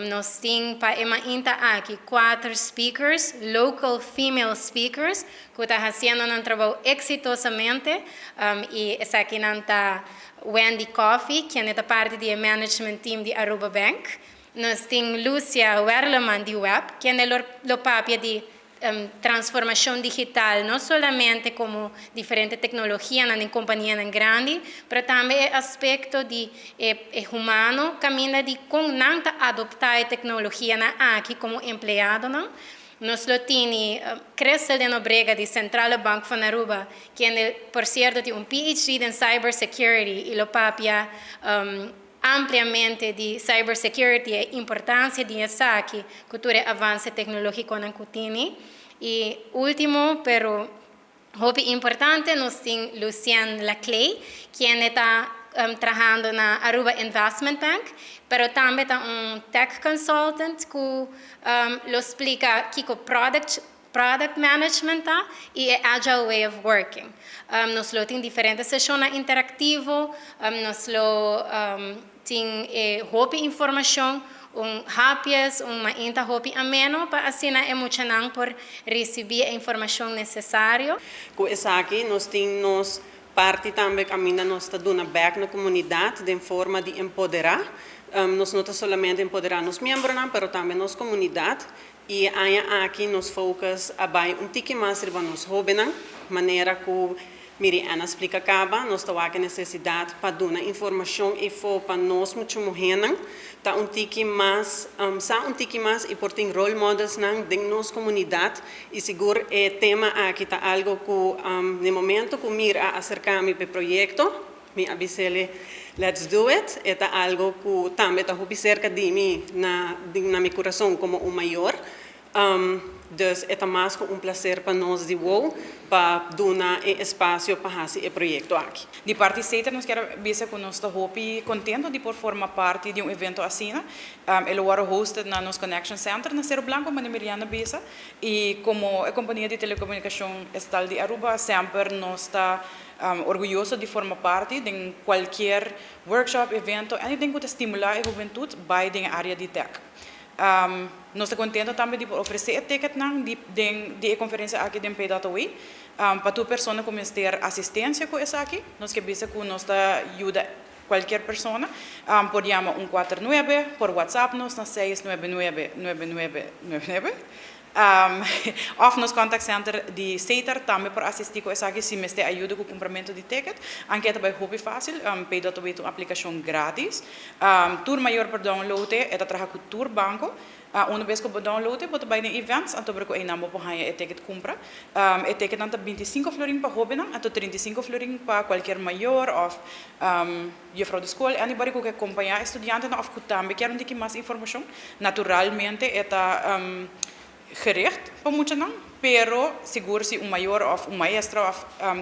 Nós temos para emainta aqui 4 speakers, local female speakers, que estão fazendo um trabalho exitosamente. E essa aqui está Wendy Coffey, que é parte do management team de Aruba Bank. Nós temos Lucia Werleman de Web, que é o papel de transformação digital, não somente como diferentes tecnologias na companhia grande, mas também aspecto de humano, caminha de como não adoptar a tecnologia aqui como empregado, não? Nós temos Cressel de Nobrega, de Central Bank de Aruba, que por certo tem PhD em Cybersecurity e o papia ampliamente de cybersecurity, a importância de essa aqui, cultura avanço tecnológico na Cutini. E último, pero muito importante, nós temos Lucian Laclay, que está trabalhando na Aruba Investment Bank, pero também é tech consultant que explica que product management e agile way of working. Nós temos diferentes sessões interativas, nós temos informação, rápidas, ainda ameno, para assim emocionante por receber a informação necessária. Com essa aqui, nós temos parte também caminha nós está dando back na comunidade de forma de empoderar. Nós não somente empoderar os membros, mas também nossa comunidade. E aqui nós focus abai tique mais para nós jovens, maneira que Miriana explica acaba, nós temos a necessidade para dar informação e for para nós muito morrer, tá tique mais e por ter role models na nossa comunidade e seguro é tema aqui tá algo que no momento que mira acercar-me para o projeto, me avisele let's do it, é algo que também está cerca de mim na meu coração como maior. Dus é mais que prazer para nós de para dar espaço para fazer o projeto aqui. De parte certa, nós queremos ver que nós estamos contentes de por formar parte de evento assim. Ele foi hosted na nosso Connection Center na Cerro Blanco, na Miriana Besa. E como a companhia de telecomunicação estatal de Aruba, sempre nós está orgulhoso de formar parte de qualquer workshop, evento, e tem que estimular a juventude vai na área de tech. Nós estamos contentes também de oferecer a ticket de conferência aqui em P.way para tu pessoa começar a ter assistência com essa aqui. Nós queremos que nós ajuda qualquer pessoa. Pode chamar 149 por WhatsApp nós na 6999999. Of nos contact center de CETER também para assistir com essa aqui se me ajuda com o complemento de ticket. Anche também é fácil, P.way é uma aplicação grátis. Tour maior para download é trabalhar com Tour Banco. Uma vez que eu download, eu vou em events, então eu vou namo para a ticket compra. A ticket é 25 florin para jovem, até 35 florin para qualquer maior ou juffrouw de escola. Anybody que quer acompanhar estudante ou que também quer mais informação, naturalmente é gericht para muitos não, pero seguro se maior ou maestro ou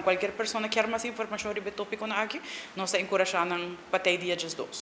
qualquer pessoa quer mais informação sobre o tópico aqui, nós encorajamos para ter dias dos.